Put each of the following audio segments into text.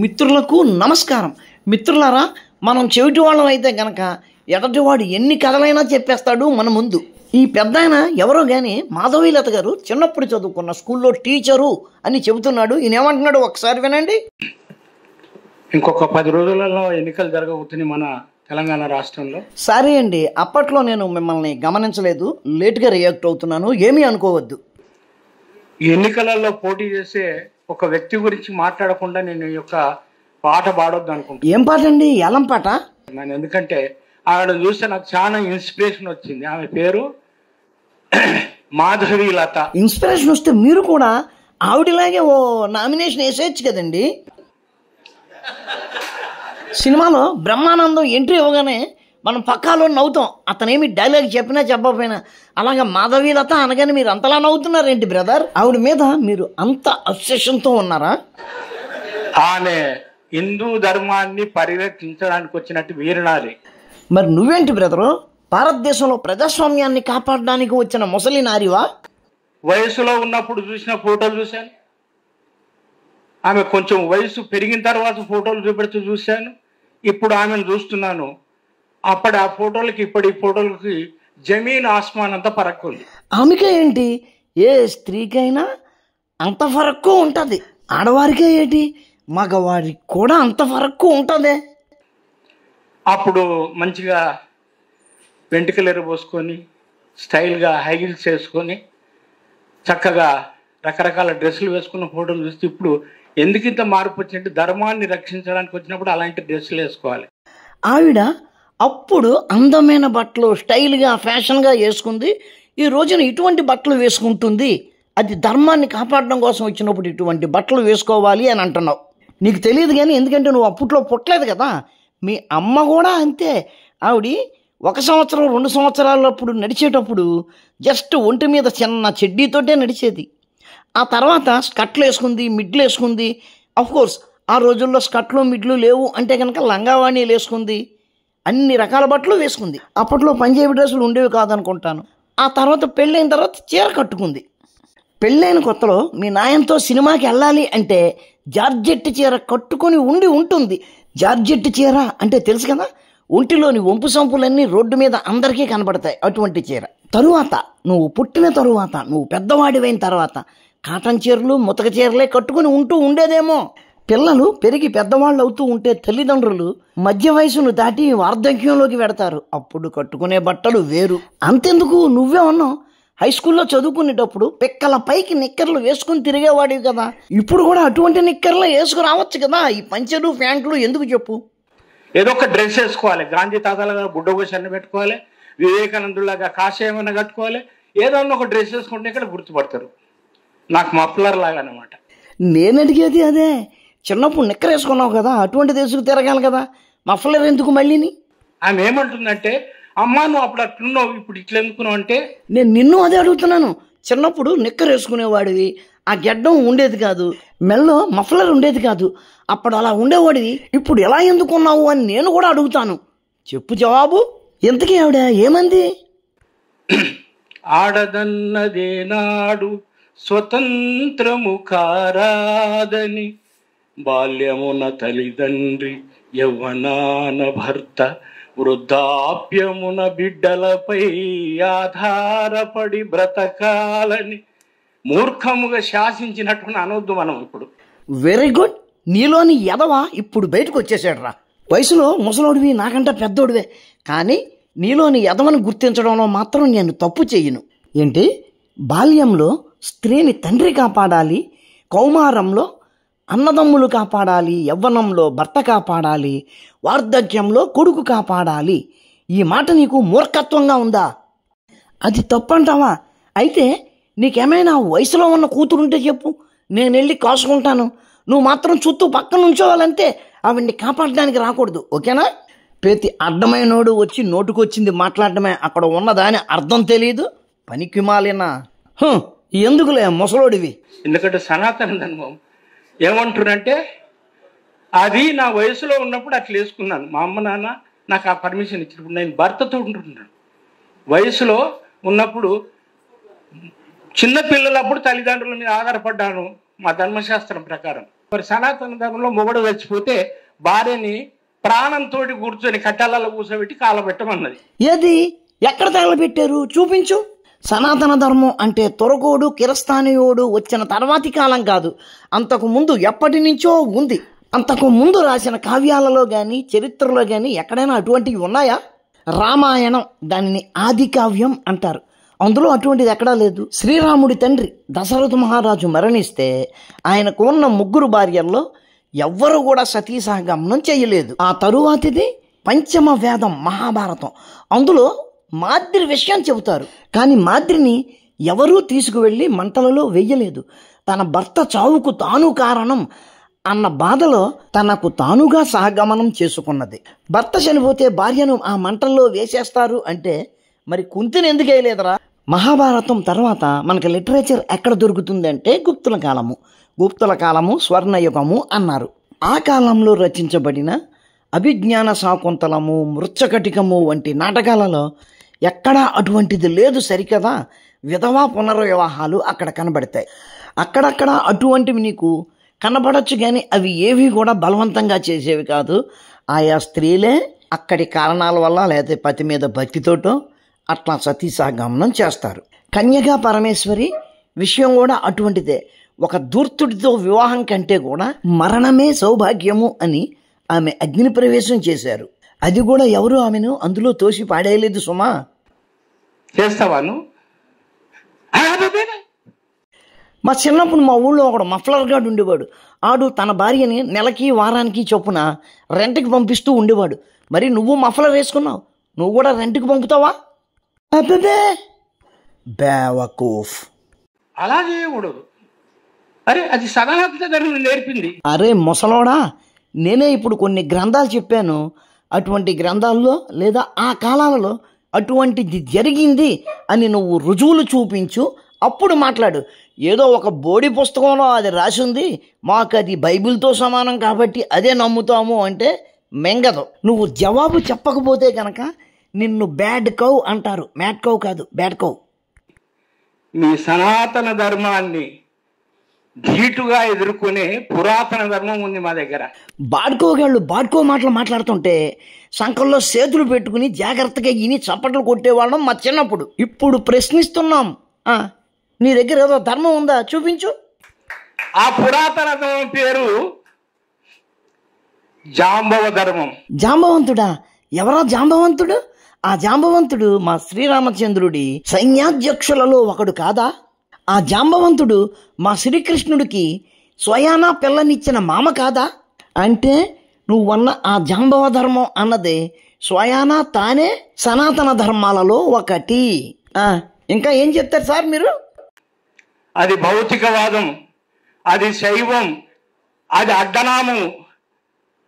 మిత్రులకు నమస్కారం. మిత్రులారా, మనం చెవిటి వాళ్ళం అయితే గనక ఎదటివాడు ఎన్ని కథలైనా చెప్పేస్తాడు మన ముందు. ఈ పెద్ద ఆయన ఎవరో కానీ మాధవీలత గారు చిన్నప్పుడు చదువుకున్న స్కూల్లో టీచరు అని చెబుతున్నాడు. ఈయన ఏమంటున్నాడు ఒకసారి వినండి. ఇంకొక 10 రోజులలో ఎన్నికలు జరగబోతున్నాయి మన తెలంగాణ రాష్ట్రంలో. సరే అండి, అప్పట్లో నేను మిమ్మల్ని గమనించలేదు, లేట్గా రియాక్ట్ అవుతున్నాను, ఏమీ అనుకోవద్దు. ఈ ఎన్నికలలో పోటీ చేసే ఒక వ్యక్తి గురించి మాట్లాడకుండా నేను ఈ యొక్క పాట పాడొద్దు అనుకుంటున్నాను. ఏం పాట అండి? ఎలం పాట? ఎందుకంటే ఆవిడ చూస్తే నాకు చాలా ఇన్స్పిరేషన్ వచ్చింది. ఆమె పేరు మాధవీలత. ఇన్స్పిరేషన్ వస్తే మీరు కూడా ఆవిడలాగే ఓ నామినేషన్ వేసేయచ్చు కదండి. సినిమాలో బ్రహ్మానందం ఎంట్రీ ఇవ్వగానే మనం పక్కాలో నవ్వుతాం, అతనేమి డైలాగ్ చెప్పినా చెప్పకపోయినా. అలాగే మాధవీలత అనగానే మీరు అంతలా నవ్వుతున్నారేంటి బ్రదర్? ఆవిడ మీద మీరు అంత అబ్సెషన్తో ఉన్నారా? ఆమె హిందూ ధర్మాన్ని పరిరక్షించడానికి వచ్చినట్టు వీరనారి. మరి నువ్వేంటి బ్రదరు, భారతదేశంలో ప్రజాస్వామ్యాన్ని కాపాడడానికి వచ్చిన ముసలి నారివా? వయసులో ఉన్నప్పుడు చూసిన ఫోటోలు చూశాను, ఆమె కొంచెం వయసు పెరిగిన తర్వాత ఫోటోలు చూపెడుతూ చూశాను, ఇప్పుడు ఆమెను చూస్తున్నాను. అప్పటి ఆ ఫోటోలకి ఇప్పటి ఫోటోలకి జమీన్ ఆస్మాన్ అంత ఫరక్ ఉంది. ఆమెకే ఏంటి, ఏ స్త్రీకైనా అంత ఫరక్కు ఉంటుంది. ఆడవారికే ఏంటి, మగవారికి కూడా అంత ఫరక్కు ఉంటుంది. అప్పుడు మంచిగా వెంట్రుకలు ఎరబోసుకొని స్టైల్గా హై హీల్స్ వేసుకొని చక్కగా రకరకాల డ్రెస్సులు వేసుకున్న ఫోటోలు చూస్తే ఇప్పుడు ఎందుకు ఇంత మార్పు వచ్చినట్టు, ధర్మాన్ని రక్షించడానికి వచ్చినప్పుడు అలాంటి డ్రెస్సులు వేసుకోవాలి. ఆవిడ అప్పుడు అందమైన బట్టలు స్టైల్గా ఫ్యాషన్గా వేసుకుంది, ఈ రోజున ఇటువంటి బట్టలు వేసుకుంటుంది. అది ధర్మాన్ని కాపాడడం కోసం వచ్చినప్పుడు ఇటువంటి బట్టలు వేసుకోవాలి అని అంటున్నావు. నీకు తెలియదు కానీ, ఎందుకంటే నువ్వు అప్పట్లో పుట్టలేదు కదా. మీ అమ్మ కూడా అంతే. ఆవిడ 1 సంవత్సరం 2 సంవత్సరాలప్పుడు నడిచేటప్పుడు జస్ట్ ఒంటి మీద చిన్న చెడ్డీతోటే నడిచేది. ఆ తర్వాత స్కట్లు వేసుకుంది, మిడ్లు వేసుకుంది. కోర్స్ ఆ రోజుల్లో స్కట్లు మిడ్లు లేవు అంటే కనుక లంగావాణీలు వేసుకుంది, అన్ని రకాల బట్టలు వేసుకుంది. అప్పట్లో పంజాబీ డ్రెస్సులు ఉండేవి కాదనుకుంటాను. ఆ తర్వాత పెళ్ళైన తర్వాత చీర కట్టుకుంది. పెళ్ళైన కొత్తలో మీ నాయనతో సినిమాకి వెళ్ళాలి అంటే జార్జెట్ చీర కట్టుకొని ఉంటుంది. జార్జెట్ చీర అంటే తెలుసు కదా, ఒంటిలోని వంపు సంపులన్నీ రోడ్డు మీద అందరికీ కనబడతాయి, అటువంటి చీర. తరువాత నువ్వు పుట్టిన తరువాత, నువ్వు పెద్దవాడివైన తర్వాత కాటన్ చీరలు ముతక చీరలే కట్టుకుని ఉండేదేమో. పిల్లలు పెరిగి పెద్దవాళ్ళు అవుతూ ఉంటే తల్లిదండ్రులు మధ్య వయసును దాటి వార్ధక్యంలోకి పెడతారు, అప్పుడు కట్టుకునే బట్టలు వేరు. అంతెందుకు, నువ్వే ఉన్నావు హై స్కూల్లో చదువుకునేటప్పుడు పిక్కల పైకి నిక్కర్లు వేసుకుని తిరిగేవాడివి కదా. ఇప్పుడు కూడా అటువంటి నిక్కర్లు వేసుకు రావచ్చు కదా. ఈ పంచెలు ప్యాంట్లు ఎందుకు చెప్పు? ఏదో ఒక డ్రెస్ వేసుకోవాలి. గాంధీ తాతలాగా బుడ్డగోషాన్ని పెట్టుకోవాలి, వివేకానందులాగా కాషాయమన్న కట్టుకోవాలి. ఏదన్నా ఒక డ్రెస్ వేసుకుంటే ఇక్కడ గుర్తుపడతారు. నాకు మఫ్లర్ లాగా అనమాట. నేను అడిగేది అదే. చిన్నప్పుడు నిక్కర్ వేసుకున్నావు కదా, అటువంటి దేశకు తిరగాలి కదా, మఫ్లర్ ఎందుకు మళ్ళీని? ఆమె ఏమంటుందంటే, అమ్మా నువ్వు అప్పుడు అట్లున్నావు, ఇప్పుడు ఇట్లా ఎందుకున్నావు అంటే, నేను నిన్ను అదే అడుగుతున్నాను. చిన్నప్పుడు నిక్కర్ వేసుకునేవాడివి, ఆ గెడ్డం ఉండేది కాదు, మెల్లో మఫ్లర్ ఉండేది కాదు, అప్పుడు అలా ఉండేవాడివి, ఇప్పుడు ఎలా ఎందుకున్నావు అని నేను కూడా అడుగుతాను. చెప్పు జవాబు. ఎంతకీ ఆవిడ ఏమంది? ఆడదన్నదే నాడు స్వతంత్రము కారాదని, బాల్యమున తల్లిదండ్రి యవ్వనాన భర్త, వృద్ధాప్యమున బిడ్డలపై ఆధారపడి బ్రతకాలని మూర్ఖముగా శాసించినట్టు అనొద్దు మనం ఇప్పుడు. Very good. నీలోని ఎదవ ఇప్పుడు బయటకు వచ్చేసాడు రా. వయసులో ముసలోడివి, నాకంటే పెద్దోడివే, కానీ నీలోని ఎదవని గుర్తించడంలో మాత్రం నేను తప్పు చెయ్యను. ఏంటి, బాల్యంలో స్త్రీని తండ్రి కాపాడాలి, కౌమారంలో అన్నదమ్ములు కాపాడాలి, యవ్వనంలో భర్త కాపాడాలి, వార్ధక్యంలో కొడుకు కాపాడాలి. ఈ మాట నీకు మూర్ఖత్వంగా ఉందా? అది తప్పంటావా? అయితే నీకేమైనా వయసులో ఉన్న కూతురుంటే చెప్పు, నేను వెళ్ళి కాసుకుంటాను. నువ్వు మాత్రం చుట్టూ పక్కన ఉంచోవాలంటే ఆవిడ్ని కాపాడడానికి రాకూడదు, ఓకేనా? ప్రతి అడ్డమైనోడు వచ్చి నోటుకొచ్చింది మాట్లాడటమే, అక్కడ ఉన్నదాని అర్థం తెలియదు. పనికి మాలినా ఎందుకులే ముసలోడివి. ఎందుకంటే సనాతన ధర్మం ఏమంటున్నంటే, అది నా వయసులో ఉన్నప్పుడు అట్లా వేసుకున్నాను, మా అమ్మ నాన్న నాకు ఆ పర్మిషన్ ఇచ్చినప్పుడు నేను భర్తతో ఉంటున్నాను. వయసులో ఉన్నప్పుడు చిన్న పిల్లలప్పుడు తల్లిదండ్రుల మీద ఆధారపడ్డాను మా ధర్మశాస్త్రం ప్రకారం. మరి సనాతన ధర్మంలో మొగుడు చచ్చిపోతే భార్యని ప్రాణంతో కూర్చొని కట్టాలలో కూర్చోబెట్టి కాలబెట్టమన్నది. ఏది ఎక్కడ తగలబెట్టారు చూపించు. సనాతన ధర్మం అంటే తొరగోడు కిరస్థానియోడు వచ్చిన తర్వాతి కాలం కాదు, అంతకు ముందు ఎప్పటి నుంచో ఉంది. అంతకు ముందు రాసిన కావ్యాలలో కానీ చరిత్రలో కానీ ఎక్కడైనా అటువంటివి ఉన్నాయా? రామాయణం దానిని ఆది కావ్యం అంటారు, అందులో అటువంటిది ఎక్కడా లేదు. శ్రీరాముడి తండ్రి దశరథ మహారాజు మరణిస్తే ఆయనకు ఉన్న 3 భార్యల్లో ఎవ్వరు కూడా సతీ సహగమనం చేయలేదు. ఆ తరువాతిది పంచమ వేదం మహాభారతం, అందులో మాద్రి విషయం చెబుతారు. కానీ మాద్రిని ఎవరూ తీసుకువెళ్ళి మంటలలో వెయ్యలేదు. తన భర్త చావుకు తాను కారణం అన్న బాధలో తనకు తానుగా సహగమనం చేసుకున్నది. భర్త చనిపోతే భార్యను ఆ మంటల్లో వేసేస్తారు అంటే మరి కుంతిని ఎందుకు వేయలేదురా? మహాభారతం తర్వాత మనకి లిటరేచర్ ఎక్కడ దొరుకుతుందంటే గుప్తుల కాలము. గుప్తుల కాలము స్వర్ణయుగము అన్నారు. ఆ కాలంలో రచించబడిన అభిజ్ఞాన శాకుంతలము, మృచ్చకటికము వంటి నాటకాలలో ఎక్కడా అటువంటిది లేదు సరికదా. విధవా పునర్వివాహాలు అక్కడ కనబడతాయి. అక్కడక్కడ అటువంటివి నీకు కనబడచ్చు, కానీ అవి ఏవి కూడా బలవంతంగా చేసేవి కాదు. ఆయా స్త్రీలే అక్కడి కారణాల వల్ల లేదా పతి మీద భక్తితోటో అట్లా సతీసహగమనం చేస్తారు. కన్యగా పరమేశ్వరి విషయం కూడా అటువంటిదే. ఒక ధూర్తుడితో వివాహం కంటే కూడా మరణమే సౌభాగ్యము అని ఆమె అగ్ని ప్రవేశం చేశారు. అది కూడా ఎవరు ఆమెను అందులో తోసి పాడేయలేదు సుమా. చేస్తావాను? మా చిన్నప్పుడు మా ఊళ్ళో ఒకడు మఫ్లర్ గాడు ఉండేవాడు. ఆడు తన భార్యని నెలకి వారానికి చొప్పున రెంట్కి పంపిస్తూ ఉండేవాడు. మరి నువ్వు మఫ్లర్ వేసుకున్నావు, నువ్వు కూడా రెంట్కి పంపుతావా? అబ్బే బేవకూఫ్, అలా చేయకూడదు. అరే అది సనాతన ధర్మం నేర్పింది. అరే ముసలోడా, నేనే ఇప్పుడు కొన్ని గ్రంథాలు చెప్పాను. అటువంటి గ్రంథాల్లో లేదా ఆ కాలాలలో అటువంటిది జరిగింది అని నువ్వు రుజువులు చూపించు, అప్పుడు మాట్లాడు. ఏదో ఒక బోడి పుస్తకంలో అది రాసి ఉంది, మాకు అది బైబిల్తో సమానం కాబట్టి అదే నమ్ముతాము అంటే మెంగదు. నువ్వు జవాబు చెప్పకపోతే కనుక నిన్ను బ్యాడ్ కౌ అంటారు. మ్యాడ్ కౌ కాదు, బ్యాడ్ కౌ. మీ సనాతన ధర్మాన్ని ధీటుగా ఎదుర్కొనే పురాతన ధర్మం ఉంది మా దగ్గర. బాడ్కోగాళ్ళు బాడ్కో మాటలు మాట్లాడుతుంటే సంకల్లో చేతులు పెట్టుకుని జాగ్రత్తగా ఇని చప్పట్లు కొట్టేవాళ్ళం మా చిన్నప్పుడు. ఇప్పుడు ప్రశ్నిస్తున్నాం, నీ దగ్గర ఏదో ధర్మం ఉందా చూపించు. ఆ పురాతన ధర్మం పేరు జాంబవ ధర్మం. జాంబవంతుడా? ఎవరా జాంబవంతుడు? ఆ జాంబవంతుడు మా శ్రీరామచంద్రుడి సైన్యాధ్యక్షులలో ఒకడు కాదా? ఆ జాంబవంతుడు మా శ్రీకృష్ణుడికి స్వయానా పిల్లనిచ్చిన మామ కాదా? అంటే నువ్వన్న ఆ జాంబవ ధర్మం అన్నదే స్వయానా తానే సనాతన ధర్మాలలో ఒకటి. ఇంకా ఏం చెప్తారు సార్ మీరు? అది భౌతికవాదం, అది శైవం, అది అడ్డనామం.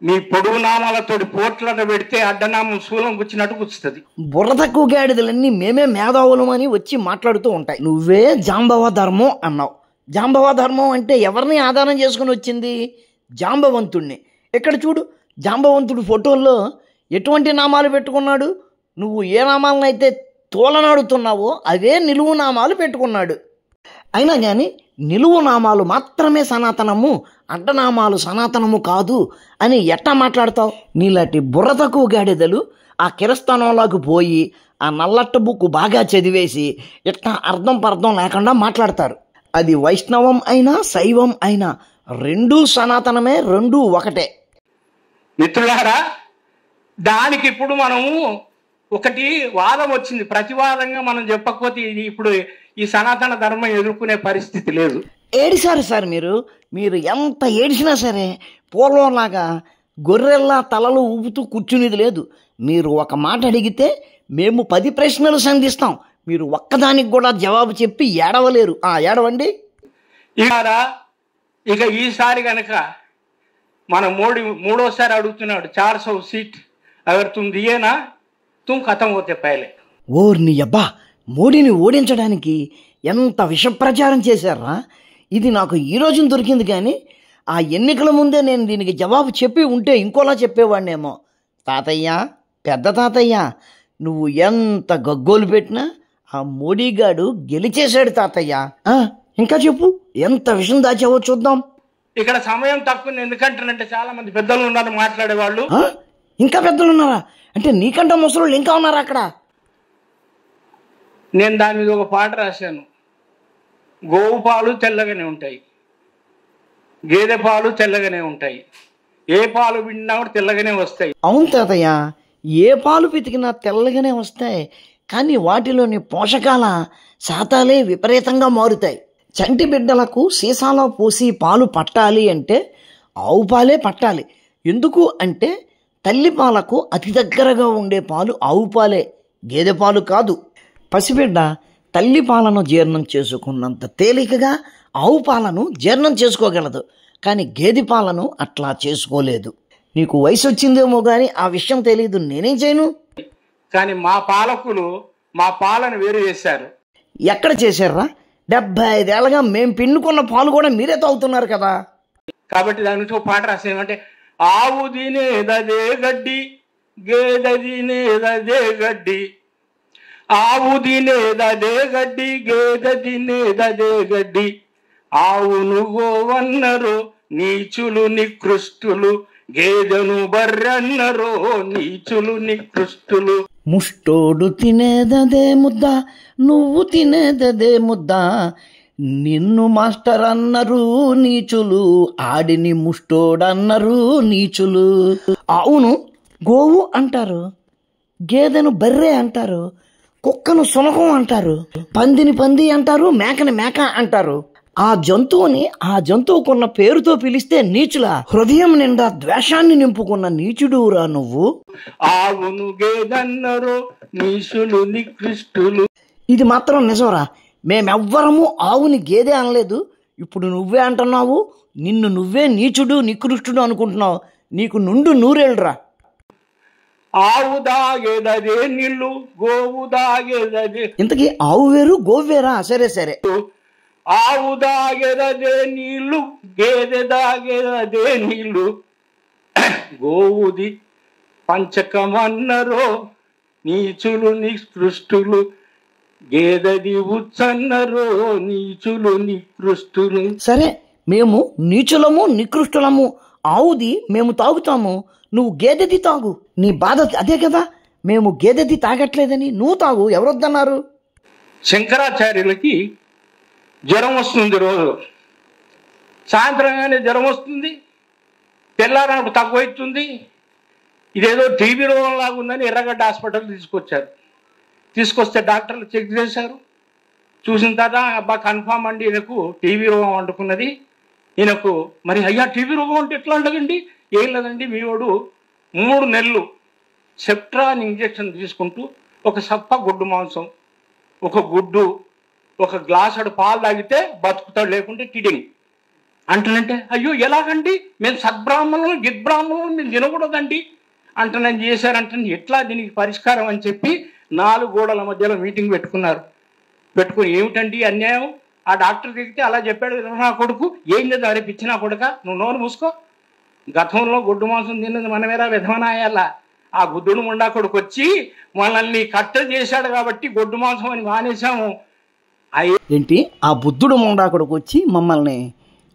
మీ పొడుగు నామాలతో పోట్లను పెడితే అడ్డనామం శూలం గుచ్చినట్టు గుచ్చుతుంది. బుర్ర తక్కువ గాడిదలన్నీ మేమే మేధావులమని వచ్చి మాట్లాడుతూ ఉంటాయి. నువ్వే జాంబవ ధర్మం అన్నావు. జాంబవ ధర్మం అంటే ఎవరిని ఆధారం చేసుకుని వచ్చింది? జాంబవంతుణ్ణి. ఇక్కడ చూడు, జాంబవంతుడు ఫోటోల్లో ఎటువంటి నామాలు పెట్టుకున్నాడు? నువ్వు ఏ నామాలనైతే తోలనాడుతున్నావో అవే నిలువు నామాలు పెట్టుకున్నాడు. అయినా కానీ నిలువు నామాలు మాత్రమే సనాతనము, అడ్డనామాలు సనాతనము కాదు అని ఎట్టా మాట్లాడతావు? నీలాంటి బుర్ర తక్కువ గాడిదలు ఆ కిరస్థానంలోకి పోయి ఆ నల్లట్ట బుక్కు బాగా చదివేసి ఇట్లా అర్థం పర్థం లేకుండా మాట్లాడతారు. అది వైష్ణవం అయినా శైవం అయినా రెండూ సనాతనమే, రెండూ ఒకటే. మిత్రులారా, దానికి ఇప్పుడు మనము ఒకటి వాదం వచ్చింది. ప్రతివాదంగా మనం చెప్పకపోతే ఇది ఇప్పుడు ఈ సనాతన ధర్మం ఎదుర్కొనే పరిస్థితి లేదు. ఏడిసారు సార్ మీరు ఎంత ఏడిసినా సరే పూర్వంలాగా గొర్రెల్లా తలలు ఊపుతూ కూర్చునేది లేదు. మీరు ఒక మాట అడిగితే మేము 10 ప్రశ్నలు సంధిస్తాం, మీరు ఒక్కదానికి కూడా జవాబు చెప్పి ఏడవలేరు. ఏడవండి. ఇక ఈసారి కనుక మన మోడీ మూడోసారి అడుగుతున్నాడు, 400 సీట్ అగర్ తుమ్ దియేనా తుమ్ ఖతం పోతే పైలే. ఓర్ని అబ్బా, మోడీని ఓడించడానికి ఎంత విషప్రచారం చేశారా? ఇది నాకు ఈ రోజున దొరికింది, కానీ ఆ ఎన్నికల ముందే నేను దీనికి జవాబు చెప్పి ఉంటే ఇంకోలా చెప్పేవాడినేమో. తాతయ్య, పెద్ద తాతయ్య, నువ్వు ఎంత గగ్గోలు పెట్టినా ఆ మోడీగాడు గెలిచేశాడు తాతయ్య. ఇంకా చెప్పు, ఎంత విషయం దాచావో చూద్దాం. ఇక్కడ సమయం తక్కువ ఎందుకంటానంటే చాలా మంది పెద్దలు ఉన్నారు మాట్లాడేవాళ్ళు. ఇంకా పెద్దలు ఉన్నారా? అంటే నీకంటే ముసలు ఇంకా ఉన్నారా అక్కడ? నేను దాని మీద ఒక పాట రాశాను. గోవు పాలు తెల్లగానే ఉంటాయి, గేదె పాలు తెల్లగానే ఉంటాయి, ఏ పాలు పిండినా కూడా తెల్లగానే వస్తాయి. అవును తాతయ్య, ఏ పాలు పితికినా తెల్లగానే వస్తాయి, కానీ వాటిలోని పోషకాల శాతాలే విపరీతంగా మారుతాయి. చంటి బిడ్డలకు సీసాలో పోసి పాలు పట్టాలి అంటే ఆవు పాలే పట్టాలి. ఎందుకు అంటే తల్లి పాలకు అతి దగ్గరగా ఉండే పాలు ఆవు పాలే, గేదె పాలు కాదు. పసిబిడ్డ తల్లి పాలను జీర్ణం చేసుకున్నంత తేలికగా ఆవు పాలను జీర్ణం చేసుకోగలదు, కానీ గేదె పాలను అట్లా చేసుకోలేదు. నీకు వయసు వచ్చిందేమో కానీ ఆ విషయం తెలియదు, నేనేం చేయను. కానీ మా పాలకులు మా పాలను వేరు చేశారు. ఎక్కడ చేశారా? 75 ఏళ్ళగా మేం పిండుకున్న పాలు కూడా మీరే తాగుతున్నారు కదా. కాబట్టి దాని నుంచి ఒక పాట రాసేమంటే, ఆవు తినేదదే గడ్డి, గేదె తినేదదే గడ్డి, ఆవు తినేదదే గడ్డి, గేదె తినేదదే గడ్డి, ఆవును గోవన్నరో నీచులు నికృష్టులు, గేదెను బర్రన్నరో నీచులు నికృష్టులు. ముష్టోడు తినేదదే ముద్ద, నువ్వు తినేదదే ముద్ద, నిన్ను మాస్టర్ అన్నరు నీచులు, ఆడిని ముష్టోడన్నరు నీచులు. అవును, గోవు అంటారు, గేదెను బర్రె అంటారు, కుక్కను సునకం అంటారు, పందిని పంది అంటారు, మేకని మేక అంటారు. ఆ జంతువుకున్న పేరుతో పిలిస్తే నీచుల, హృదయం నిండా ద్వేషాన్ని నింపుకున్న నీచుడురా నువ్వు. ఆవును గేదన్నరో నీచులు నికృష్టులు. ఇది మాత్రం నిజంరా, మేమెవ్వరము ఆవుని గేదె అనలేదు. ఇప్పుడు నువ్వే అంటున్నావు, నిన్ను నువ్వే నీచుడు నికృష్టుడు అనుకుంటున్నావు. నీకు నుండు నూరేళ్ళరా. ఆవు దాగేదదే నీళ్ళు, గోవు దాగేదదే. ఇంతకీ ఆవు వేరు గోవు వేరా? సరే సరే. ఆవు దాగేదదే నీళ్ళు, గేదె దాగేదదే నీళ్ళు, గోవుది పంచకమన్నరో నీచులు నికృష్టులు, గేదెది ఉచ్చన్నరో నీచులు నికృష్టులు. సరే, మేము నీచులము నికృష్టులము, ఆవుది మేము తాగుతాము, నువ్వు గేదెది తాగు. నీ బాధ అదే కదా, మేము గేదెది తాగట్లేదని నువ్వు తాగు, ఎవరొద్దన్నారు? శంకరాచార్యులకి జ్వరం వస్తుంది, రోజు సాయంత్రంగానే జ్వరం వస్తుంది, తెల్లారనప్పుడు తక్కువ అవుతుంది. ఇదేదో టీబీ రోగం లాగా ఉందని ఎర్రగడ్డ హాస్పిటల్ తీసుకొచ్చారు. తీసుకొస్తే డాక్టర్లు చెక్ చేశారు. చూసిన తర్వాత అబ్బా కన్ఫామ్ అండి, ఈయనకు టీబీ రోగం అంటుకున్నది. ఈయనకు మరి అయ్యా టీబీ రోగం అంటే ఎట్లా ఉండదండి? ఏం లేదండి, మీ వాడు 3 నెలలు సెప్ట్రాన్ ఇంజెక్షన్ తీసుకుంటూ ఒక సప్ప గుడ్డు మాంసం, ఒక గుడ్డు, ఒక గ్లాసుడు పాలు తాగితే బతుకుతాడు, లేకుంటే కిడింగ్ అంటున్నంటే, అయ్యో ఎలాగండి, మేము సద్బ్రాహ్మణులు గిద్బ్రాహ్మణులు మేము తినకూడదండి అంటున్నాను. చేశారంటే ఎట్లా దీనికి పరిష్కారం అని చెప్పి 4 గోడల మధ్యలో మీటింగ్ పెట్టుకున్నారు. పెట్టుకుని ఏమిటండి అన్యాయం, ఆ డాక్టర్ దిగితే అలా చెప్పాడు, నా కొడుకు ఏం లేదు అరే పిచ్చిన కొడుక, నువ్వు నోరు మూసుకో, గతంలో గుడ్డు మాంసం తిన్నది మనమేరా విధవనాయాలా, ఆ గుడ్డును ముండా కొడుకు వచ్చి మనల్ని కట్టడి చేశాడు కాబట్టి గొడ్డు మాంసం అని మానేశాము. ఏంటి, ఆ బుద్ధుడు ముండాకుడికి వచ్చి మమ్మల్ని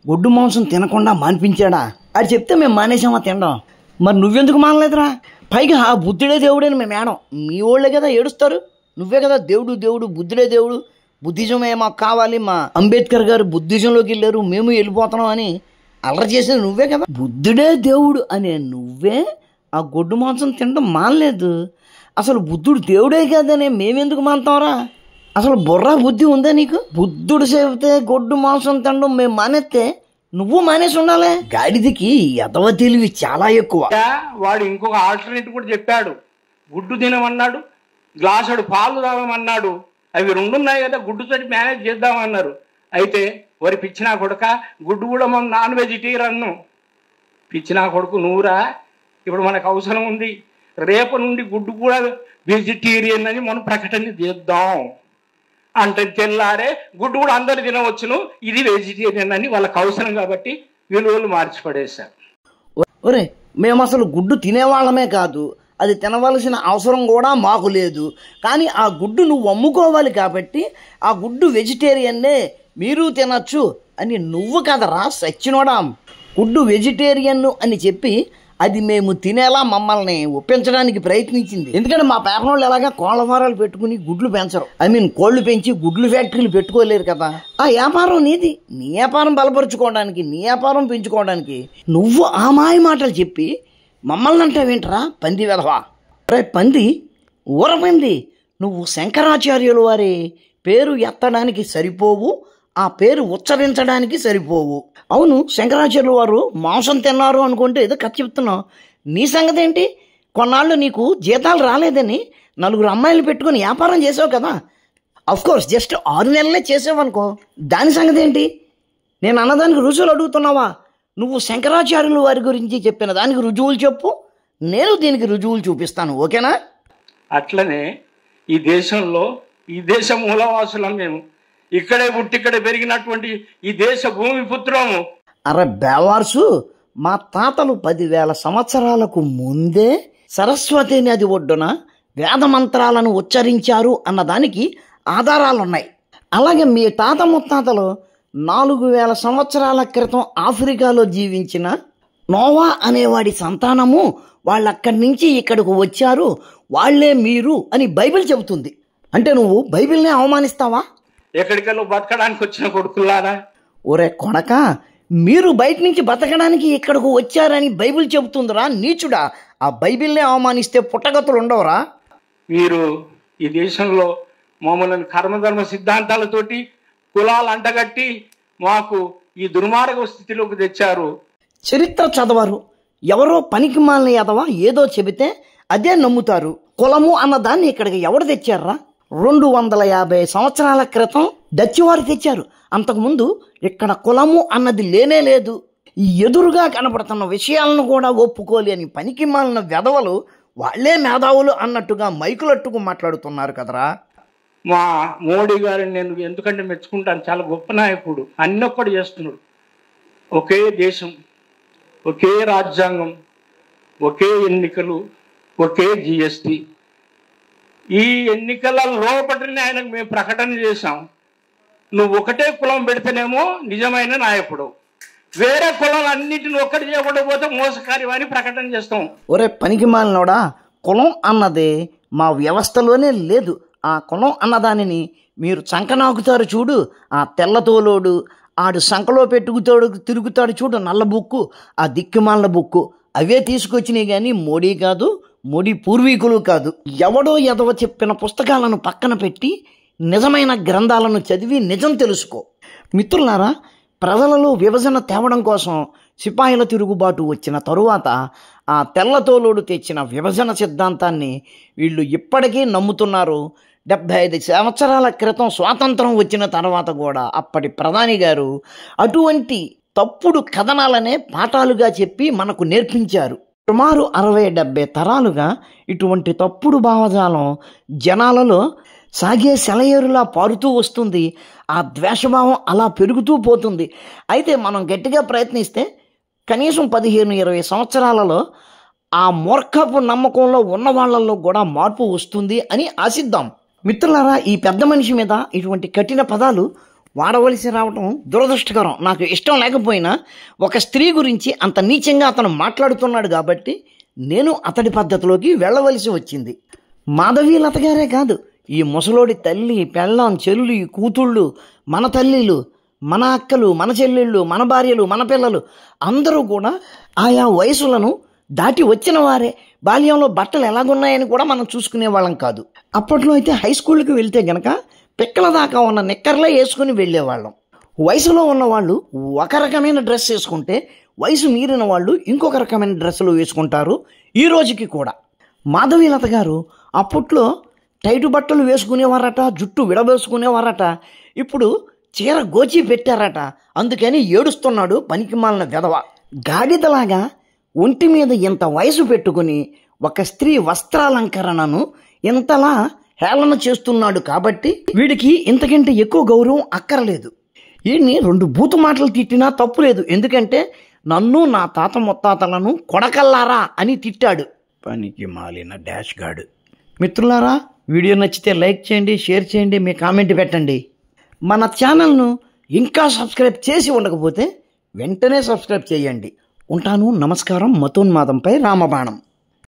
గొడ్డు మాంసం తినకుండా మానిపించాడా? అది చెప్తే మేము మానేసామా తినడం? మరి నువ్వెందుకు మానలేదురా? పైగా ఆ బుద్ధుడే దేవుడని మేము మేడం, మీ వాళ్ళే కదా ఏడుస్తారు, నువ్వే కదా దేవుడు దేవుడు బుద్ధుడే దేవుడు, బుద్ధిజమే మాకు కావాలి, మా అంబేద్కర్ గారు బుద్ధిజంలోకి వెళ్ళారు మేము వెళ్ళిపోతున్నాం అని అల్లరి చేసేది నువ్వే కదా. బుద్ధుడే దేవుడు అనే నువ్వే ఆ గొడ్డు మాంసం తినడం మానలేదు. అసలు బుద్ధుడు దేవుడే కాదనే మేమెందుకు మానతాంరా? అసలు బుర్ర బుద్ధి ఉందా నీకు? బుద్ధుడు చెబితే గొడ్డు మాంసం తినడం మేము మానేస్తే నువ్వు మానేసి ఉండాలి. గాడిదికి ఎదవ తెలివి చాలా ఎక్కువ. వాడు ఇంకొక ఆల్టర్నేటివ్ కూడా చెప్పాడు, గుడ్డు తినమన్నాడు, గ్లాసుడు పాలు తాగమన్నాడు, అవి 2 ఉన్నాయి కదా, గుడ్డుతోటి మేనేజ్ చేద్దామన్నారు. అయితే వరి పిచ్చినా కొడుక, గుడ్డు కూడా మనం నాన్ వెజిటేరియన్, పిచ్చినా కొడుకు నువ్వురా, ఇప్పుడు మనకు అవసరం ఉంది, రేపు నుండి గుడ్డు కూడా వెజిటేరియన్ అని మనం ప్రకటన చేద్దాం అంటే తెల్లారే గుడ్డు కూడా అందరు తినవచ్చును, ఇది వెజిటేరియన్ అని వాళ్ళకి అవసరం కాబట్టి విలువలు మార్చి పడేశారు. ఒరే, మేము అసలు గుడ్డు తినేవాళ్ళమే కాదు, అది తినవలసిన అవసరం కూడా మాకు లేదు, కానీ ఆ గుడ్డు నువ్వు అమ్ముకోవాలి కాబట్టి ఆ గుడ్డు వెజిటేరియన్నే మీరు తినచ్చు అని నువ్వు కదరా సచ్చినోడా ఫుడ్ వెజిటేరియన్ అని చెప్పి అది మేము తినేలా మమ్మల్ని ఒప్పించడానికి ప్రయత్నించింది. ఎందుకంటే మా పేపర్ ఎలాగా కోళ్ళ ఫారాలు పెట్టుకుని గుడ్లు పెంచరు, కోళ్ళు పెంచి గుడ్లు ఫ్యాక్టరీలు పెట్టుకోలేరు కదా. ఆ వ్యాపారం నీది, నీ వ్యాపారం బలపరుచుకోవడానికి, నీ వ్యాపారం పెంచుకోవడానికి నువ్వు ఆ మాయ మాటలు చెప్పి మమ్మల్ని అంటావేంట్రా పంది వెధవా. రే పంది, ఊర పంది, నువ్వు శంకరాచార్యుల వారి పేరు ఎత్తడానికి సరిపోవు, ఆ పేరు ఉచ్చరించడానికి సరిపోవు. అవును, శంకరాచార్యుల వారు మాంసం తిన్నారు అనుకుంటే ఏదో కథ చెప్తున్నావు. నీ సంగతి ఏంటి? కొన్నాళ్ళు నీకు జీతాలు రాలేదని 4 అమ్మాయిలు పెట్టుకుని వ్యాపారం చేసావు కదా. కోర్స్ జస్ట్ 6 నెలలే చేసావు అనుకో, దాని సంగతి ఏంటి? నేను అన్నదానికి రుజువులు అడుగుతున్నావా? నువ్వు శంకరాచార్యుల వారి గురించి చెప్పిన దానికి రుజువులు చెప్పు, నేను దీనికి రుజువులు చూపిస్తాను, ఓకేనా? అట్లనే ఈ దేశంలో, ఈ దేశ మూలవాసులం మేము, ఇక్కడే పుట్టి ఇక్కడే పెరిగినటువంటి ఈ దేశ భూమి పుత్రము. అరే బేవార్సు, మా తాతలు 10,000 సంవత్సరాలకు ముందే సరస్వతి నది ఒడ్డున వేద మంత్రాలను ఉచ్చరించారు అన్నదానికి ఆధారాలున్నాయి. అలాగే మీ తాత ముత్తాతలు 4,000 సంవత్సరాల క్రితం ఆఫ్రికాలో జీవించిన నోవా అనేవాడి సంతానము, వాళ్ళక్కడి నుంచి ఇక్కడికి వచ్చారు, వాళ్లే మీరు అని బైబిల్ చెబుతుంది. అంటే నువ్వు బైబిల్నే అవమానిస్తావా? ఎక్కడికెళ్ళో బతకడానికి వచ్చిన కొడుకులారా. ఒరే కొడక, మీరు బయట నుంచి బతకడానికి ఇక్కడికి వచ్చారని బైబిల్ చెబుతుందిరా నీచుడా. ఆ బైబిల్నే అవమానిస్తే పుట్టగతులు ఉండవురా. మీరు ఈ దేశంలో మమ్మల్ని కర్మధర్మ సిద్ధాంతాలతోటి కులాలు అంటగట్టి మాకు ఈ దుర్మార్గ స్థితిలోకి తెచ్చారు. చరిత్ర చదవరు, ఎవరో పనికి మాలిన ఎదవా ఏదో చెబితే అదే నమ్ముతారు. కులము అన్న దాన్ని ఇక్కడికి ఎవరు తెచ్చారా? 250 సంవత్సరాల క్రితం డచ్ వారు తెచ్చారు. అంతకుముందు ఇక్కడ కులము అన్నది లేనే లేదు. ఈ ఎదురుగా కనపడుతున్న విషయాలను కూడా ఒప్పుకోలేని పనికి మాలిన వెధవలు వాళ్లే మేధావులు అన్నట్టుగా మైకులట్టుకు మాట్లాడుతున్నారు కదరా. మా మోడీ గారిని నేను ఎందుకంటే మెచ్చుకుంటాను, చాలా గొప్ప నాయకుడు, అన్నొక్కడు చేస్తున్నాడు. ఒకే దేశం, ఒకే రాజ్యాంగం, ఒకే ఎన్నికలు, ఒకే జిఎస్టి. ఈ ఎన్నికల లోపటిని ఆయనకు మేము ప్రకటన చేశాం. నువ్వు ఒకటే కులం పెడితేనేమో నిజమైన నాయకుడు, వేరే కులాలన్నిటిని ఒక్కటి చేయకుండా పోతే మోసకార్యమని ప్రకటన చేస్తాం. ఒరే పనికి మాలినోడా, కులం అన్నది మా వ్యవస్థలోనే లేదు. ఆ కులం అన్నదానిని మీరు చంకనాకుతారు చూడు, ఆ తెల్లతోలోడు ఆడు సంకలో తిరుగుతాడు చూడు నల్ల బుక్కు, ఆ దిక్కుమాల బుక్కు, అవే తీసుకొచ్చినాయి కానీ మోడీ కాదు, మోడీ పూర్వీకులు కాదు. ఎవడో ఎదవ చెప్పిన పుస్తకాలను పక్కన పెట్టి నిజమైన గ్రంథాలను చదివి నిజం తెలుసుకో. మిత్రులారా, ప్రజలలో విభజన తేవడం కోసం సిపాయిల తిరుగుబాటు వచ్చిన తరువాత ఆ తెల్లతోలుడు తెచ్చిన విభజన సిద్ధాంతాన్ని వీళ్ళు ఇప్పటికీ నమ్ముతున్నారు. 75 సంవత్సరాల క్రితం స్వాతంత్రం వచ్చిన తర్వాత కూడా అప్పటి ప్రధాని గారు అటువంటి తప్పుడు కథనాలనే పాఠాలుగా చెప్పి మనకు నేర్పించారు. సుమారు 60-70 తరాలుగా ఇటువంటి తప్పుడు భావజాలం జనాలలో సాగే సెలయేరులా పారుతూ వస్తుంది. ఆ ద్వేషభావం అలా పెరుగుతూ పోతుంది. అయితే మనం గట్టిగా ప్రయత్నిస్తే కనీసం 15-20 సంవత్సరాలలో ఆ మూర్ఖపు నమ్మకంలో ఉన్న వాళ్ళల్లో కూడా మార్పు వస్తుంది అని ఆశిద్దాం. మిత్రులారా, ఈ పెద్ద మనిషి మీద ఇటువంటి కఠిన పదాలు వాడవలసి రావడం దురదృష్టకరం. నాకు ఇష్టం లేకపోయినా ఒక స్త్రీ గురించి అంత నీచంగా అతను మాట్లాడుతున్నాడు కాబట్టి నేను అతడి పద్ధతిలోకి వెళ్ళవలసి వచ్చింది. మాధవీలత గారే కాదు, ఈ ముసలోడి తల్లి, పెళ్ళాం, చెల్లి, కూతుళ్ళు, మన తల్లిలు, మన అక్కలు, మన చెల్లెళ్ళు, మన భార్యలు, మన పిల్లలు అందరూ కూడా ఆయా వయసులను దాటి వచ్చిన వారే. బాల్యంలో బట్టలు ఎలాగున్నాయని కూడా మనం చూసుకునే వాళ్ళం కాదు. అప్పట్లో అయితే హై స్కూల్కి వెళ్తే గనక పిక్కల దాకా ఉన్న నిక్కర్లే వేసుకుని వెళ్ళేవాళ్ళం. వయసులో ఉన్నవాళ్ళు ఒక రకమైన డ్రెస్ వేసుకుంటే వయసు మీరిన వాళ్ళు ఇంకొక రకమైన డ్రెస్సులు వేసుకుంటారు ఈ రోజుకి కూడా. మాధవీలత గారు అప్పట్లో టైటు బట్టలు వేసుకునేవారట, జుట్టు విడవేసుకునేవారట. ఇప్పుడు చీర గోచి పెట్టారట, అందుకని ఏడుస్తున్నాడు పనికిమాలిన వెధవ. గాడిదలాగా ఒంటి మీద ఇంత వయసు పెట్టుకుని ఒక స్త్రీ వస్త్రాలంకరణను ఇంతలా హేళన చేస్తున్నాడు కాబట్టి వీడికి ఇంతకంటే ఎక్కువ గౌరవం అక్కర్లేదు. వీడిని 2 బూతు మాటలు తిట్టినా తప్పు లేదు, ఎందుకంటే నన్ను నా తాత ముత్తాతలను కొడకల్లారా అని తిట్టాడు. పనికి మాలిన డాష్ గాడు. మిత్రులారా, వీడియో నచ్చితే లైక్ చేయండి, షేర్ చేయండి, మీ కామెంట్ పెట్టండి. మన ఛానల్ను ఇంకా సబ్స్క్రైబ్ చేసి ఉండకపోతే వెంటనే సబ్స్క్రైబ్ చేయండి. ఉంటాను. నమస్కారం. మతోన్మాదంపై రామబాణం.